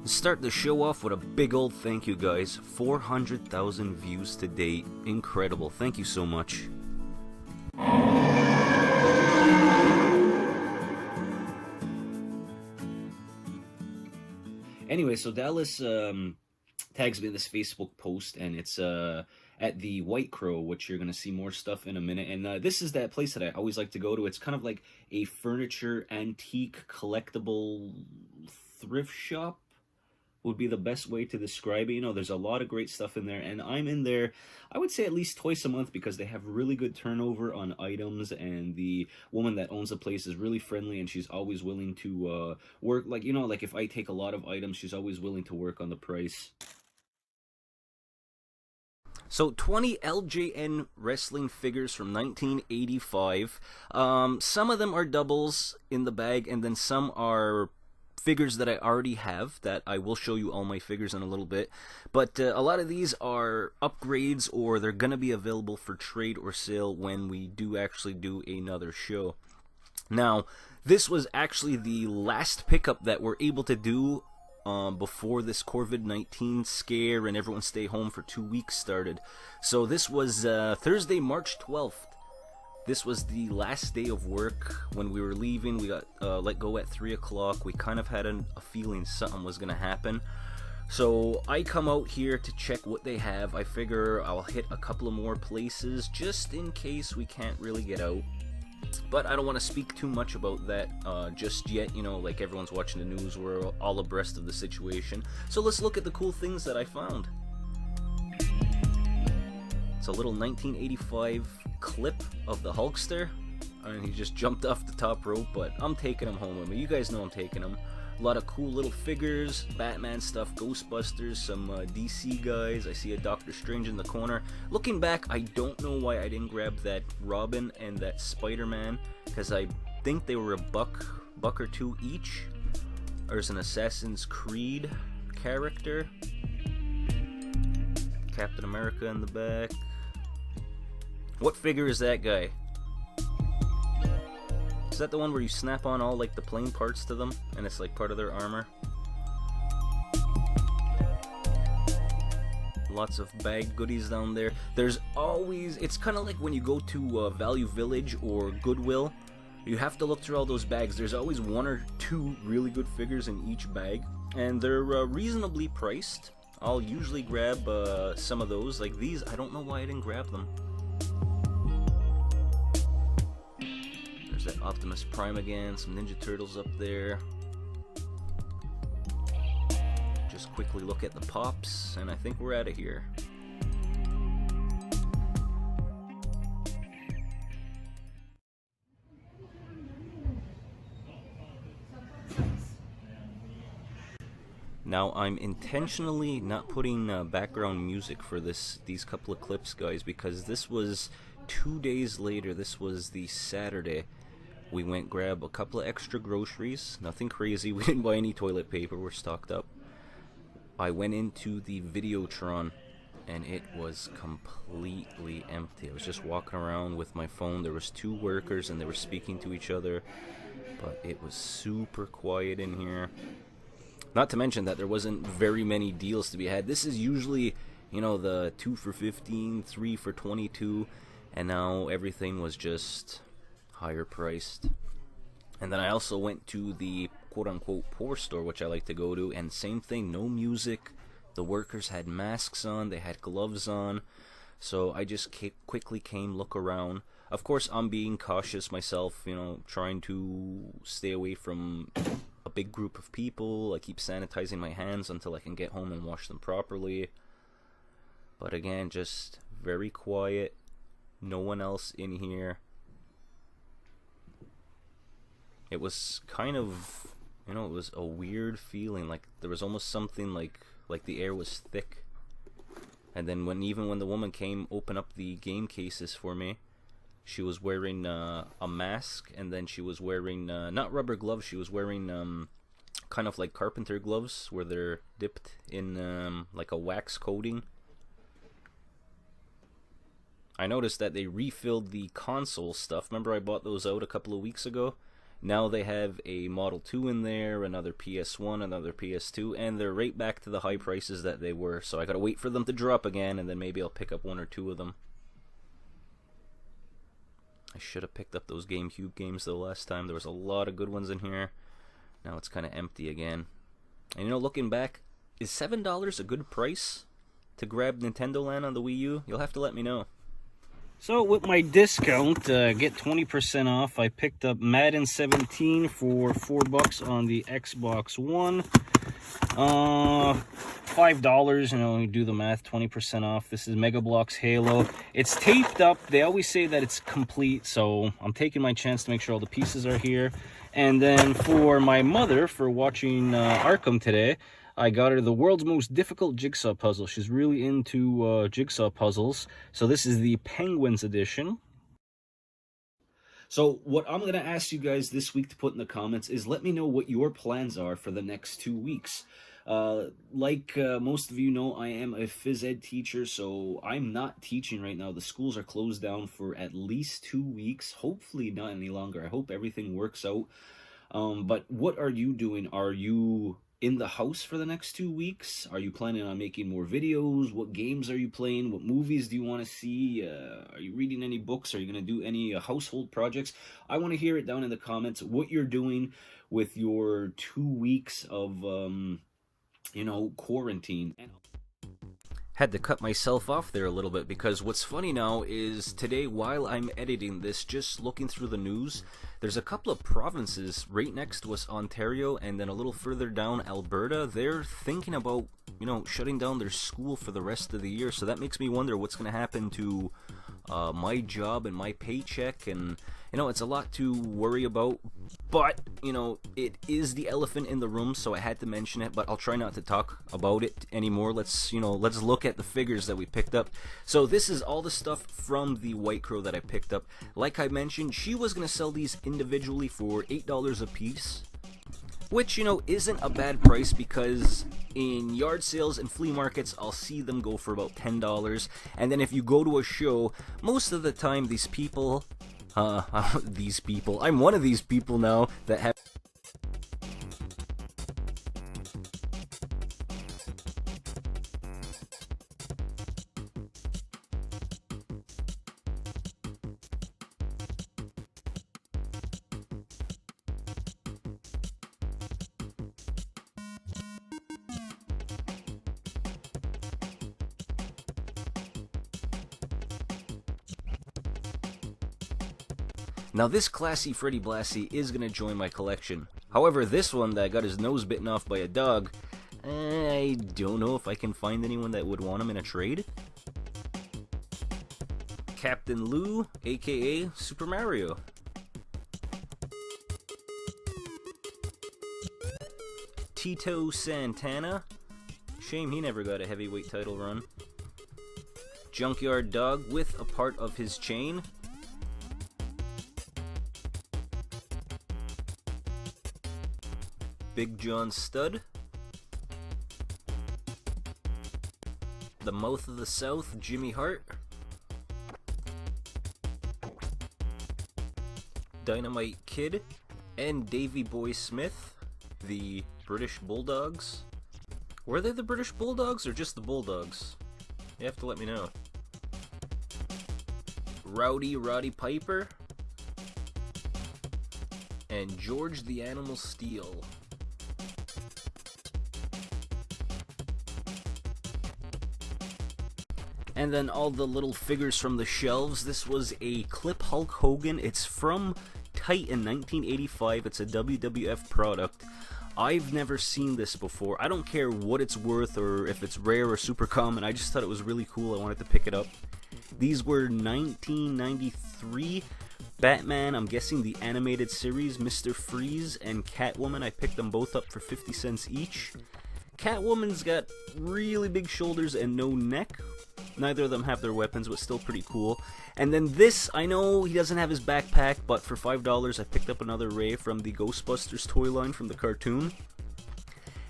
Start the show off with a big old thank you, guys. 400,000 views to date. Incredible. Thank you so much. Anyway, so Dallas tags me in this Facebook post, and it's at the White Crow, which you're going to see more stuff in a minute. And this is that place that I always like to go to. It's kind of like a furniture, antique, collectible thrift shop would be the best way to describe it. You know, there's a lot of great stuff in there, and I'm in there, I would say at least twice a month, because they have really good turnover on items, and the woman that owns the place is really friendly, and she's always willing to work, like, you know, like if I take a lot of items, she's always willing to work on the price. So 20 LJN wrestling figures from 1985. Some of them are doubles in the bag, and then some are figures that I already have, that I will show you all my figures in a little bit. But a lot of these are upgrades, or they're going to be available for trade or sale when we do actually do another show. Now, this was actually the last pickup that we're able to do before this COVID-19 scare and everyone stay home for 2 weeks started. So this was Thursday, March 12th. This was the last day of work. When we were leaving, we got let go at 3 o'clock. We kind of had a feeling something was going to happen. So I come out here to check what they have. I figure I'll hit a couple of more places just in case we can't really get out. But I don't want to speak too much about that just yet. You know, like everyone's watching the news, we're all abreast of the situation. So let's look at the cool things that I found. It's a little 1985 clip of the Hulkster, and he just jumped off the top rope, but I'm taking him home with me. You guys know I'm taking him. A lot of cool little figures, Batman stuff, Ghostbusters, some DC guys. I see a Doctor Strange in the corner. Looking back, I don't know why I didn't grab that Robin and that Spider-Man, because I think they were a buck or two each. There's an Assassin's Creed character. Captain America in the back. What figure is that guy? Is that the one where you snap on all like the plane parts to them and it's like part of their armor? Lots of bag goodies down there. There's always, it's kind of like when you go to Value Village or Goodwill, you have to look through all those bags. There's always 1 or 2 really good figures in each bag, and they're reasonably priced. I'll usually grab some of those. Like these, I don't know why I didn't grab them. There's that Optimus Prime again, some Ninja Turtles up there. Just quickly look at the pops, and I think we're out of here. Now, I'm intentionally not putting background music for these couple of clips, guys, because this was 2 days later. This was the Saturday. We went grab a couple of extra groceries. Nothing crazy. We didn't buy any toilet paper. We're stocked up. I went into the Videotron, and it was completely empty. I was just walking around with my phone. There was 2 workers, and they were speaking to each other, but it was super quiet in here. Not to mention that there wasn't very many deals to be had. This is usually, you know, the 2 for 15, 3 for 22, and now everything was just higher priced. And then I also went to the quote-unquote poor store, which I like to go to, and same thing, no music. The workers had masks on, they had gloves on, so I just quickly came look around. Of course, I'm being cautious myself, you know, trying to stay away from a big group of people. I keep sanitizing my hands until I can get home and wash them properly. But again, just very quiet. No one else in here. It was kind of, you know, it was a weird feeling. Like there was almost something like the air was thick. And then even when the woman came open up the game cases for me, she was wearing a mask, and then she was wearing not rubber gloves. She was wearing kind of like carpenter gloves, where they're dipped in like a wax coating. I noticed that they refilled the console stuff. Remember I bought those out a couple of weeks ago? Now they have a Model 2 in there, another PS1, another PS2, and they're right back to the high prices that they were. So I gotta wait for them to drop again, and then maybe I'll pick up one or two of them. I should have picked up those GameCube games though last time. There was a lot of good ones in here. Now it's kind of empty again. And you know, looking back, is $7 a good price to grab Nintendo Land on the Wii U? You'll have to let me know. So with my discount, get 20% off, I picked up Madden 17 for $4 on the Xbox One. $5, you know, you do the math, 20% off. This is Mega Bloks Halo. It's taped up. They always say that it's complete, so I'm taking my chance to make sure all the pieces are here. And then for my mother, for watching Arkham today, I got her the world's most difficult jigsaw puzzle. She's really into jigsaw puzzles. So this is the Penguins edition. So what I'm going to ask you guys this week to put in the comments is let me know what your plans are for the next 2 weeks. Like most of you know, I am a phys ed teacher, so I'm not teaching right now. The schools are closed down for at least 2 weeks, hopefully not any longer. I hope everything works out. But what are you doing? Are you in the house for the next 2 weeks? Are you planning on making more videos? What games are you playing? What movies do you want to see? Are you reading any books? Are you going to do any household projects? I want to hear it down in the comments what you're doing with your 2 weeks of you know, quarantine. Had to cut myself off there a little bit because what's funny now is today while I'm editing this, just looking through the news, there's a couple of provinces right next to us, Ontario, and then a little further down, Alberta. They're thinking about, you know, shutting down their school for the rest of the year. So that makes me wonder what's going to happen to my job and my paycheck, and you know, it's a lot to worry about, but you know, it is the elephant in the room, so I had to mention it. But I'll try not to talk about it anymore. Let's look at the figures that we picked up. So this is all the stuff from the White Crow that I picked up. Like I mentioned, she was gonna sell these individually for $8 a piece, which, you know, isn't a bad price because in yard sales and flea markets, I'll see them go for about $10. And then if you go to a show, most of the time these people, I'm one of these people now that have... Now this classy Freddy Blassie is going to join my collection. However, this one that got his nose bitten off by a dog, I don't know if I can find anyone that would want him in a trade. Captain Lou, aka Super Mario. Tito Santana. Shame he never got a heavyweight title run. Junkyard Dog with a part of his chain. Big John Studd. The Mouth of the South, Jimmy Hart. Dynamite Kid. And Davy Boy Smith, the British Bulldogs. Were they the British Bulldogs or just the Bulldogs? You have to let me know. Rowdy Roddy Piper. And George the Animal Steel. And then all the little figures from the shelves. This was a Clip Hulk Hogan. It's from Titan 1985. It's a WWF product. I've never seen this before. I don't care what it's worth or if it's rare or super common. I just thought it was really cool. I wanted to pick it up. These were 1993 Batman, I'm guessing the animated series, Mr. Freeze and Catwoman. I picked them both up for 50 cents each. Catwoman's got really big shoulders and no neck. Neither of them have their weapons, but still pretty cool. And then this, I know he doesn't have his backpack, but for $5 I picked up another Ray from the Ghostbusters toy line from the cartoon.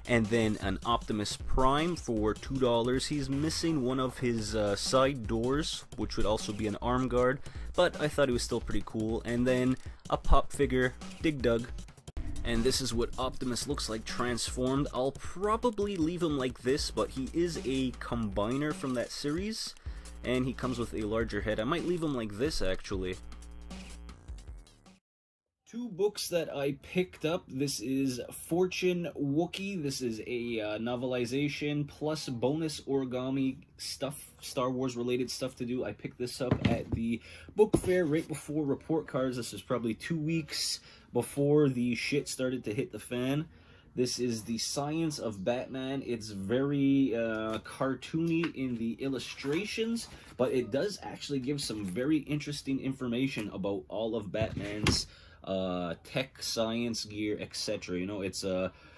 And then an Optimus Prime for $2. He's missing one of his side doors, which would also be an arm guard, but I thought he was still pretty cool. And then a pop figure, Dig Dug. And this is what Optimus looks like transformed. I'll probably leave him like this, but he is a combiner from that series, and he comes with a larger head. I might leave him like this, actually. Two books that I picked up. This is Fortune Wookiee. This is a novelization plus bonus origami stuff, Star Wars related stuff to do. I picked this up at the book fair right before report cards. This is probably 2 weeks before the shit started to hit the fan. This is The Science of Batman. It's very cartoony in the illustrations, but it does actually give some very interesting information about all of Batman's tech, science, gear, etc. You know, it's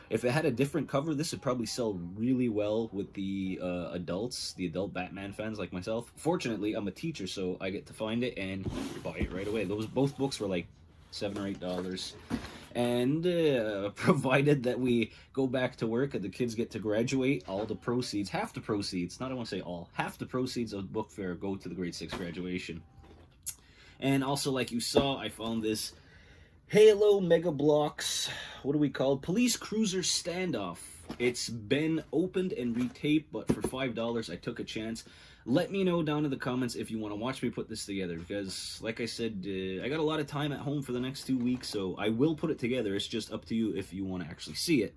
if it had a different cover, this would probably sell really well with the adults, the adult Batman fans like myself. Fortunately, I'm a teacher, so I get to find it and buy it right away. Both books were like $7 or $8. And provided that we go back to work and the kids get to graduate, all the proceeds, half the proceeds, not I want to say all, half the proceeds of the book fair go to the grade 6 graduation. And also, like you saw, I found this Halo Mega Blocks, what do we call it? Police Cruiser Standoff. It's been opened and retaped, but for $5 I took a chance. Let me know down in the comments if you want to watch me put this together, because like I said, I got a lot of time at home for the next 2 weeks, so I will put it together. It's just up to you if you want to actually see it.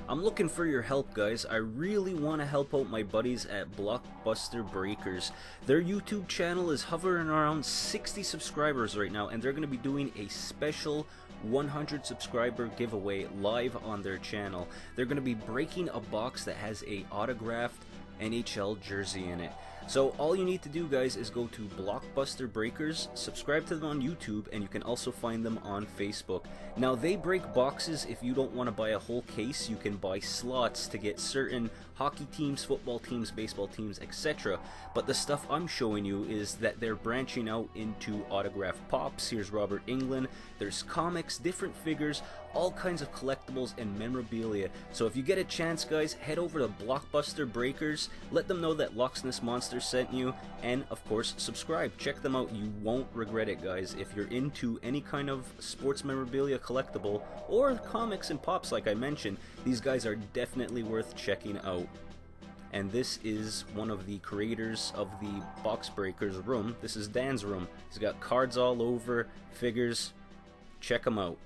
I'm looking for your help, guys. I really want to help out my buddies at Blockbuster Breakers. Their YouTube channel is hovering around 60 subscribers right now, and they're going to be doing a special 100 subscriber giveaway live on their channel. They're going to be breaking a box that has a autographed NHL jersey in it. So all you need to do, guys, is go to Blockbuster Breakers, subscribe to them on YouTube, and you can also find them on Facebook. Now, they break boxes. If you don't want to buy a whole case, you can buy slots to get certain hockey teams, football teams, baseball teams, etc. But the stuff I'm showing you is that they're branching out into autographed pops. Here's Robert Englund. There's comics, different figures, all kinds of collectibles and memorabilia. So if you get a chance, guys, head over to Blockbuster Breakers, let them know that Loch Ness Monster sent you, and of course subscribe. Check them out. You won't regret it, guys. If you're into any kind of sports memorabilia collectible or comics and pops like I mentioned, these guys are definitely worth checking out. And this is one of the creators of the Box Breakers room. This is Dan's room. He's got cards all over, figures. Check them out.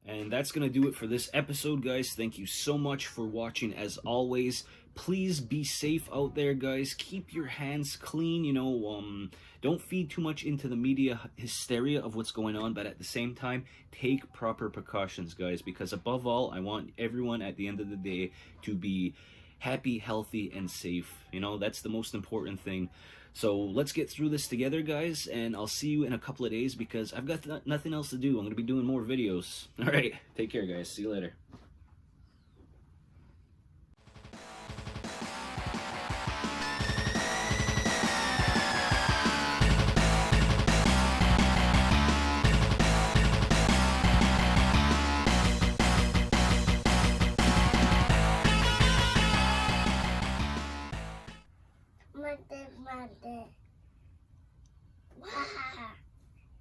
And that's going to do it for this episode, guys. Thank you so much for watching, as always. Please be safe out there, guys. Keep your hands clean, you know. Don't feed too much into the media hysteria of what's going on, but at the same time, take proper precautions, guys, because above all, I want everyone at the end of the day to be happy, healthy, and safe. You know, that's the most important thing. So let's get through this together, guys, and I'll see you in a couple of days because I've got nothing else to do. I'm going to be doing more videos. All right, take care, guys. See you later.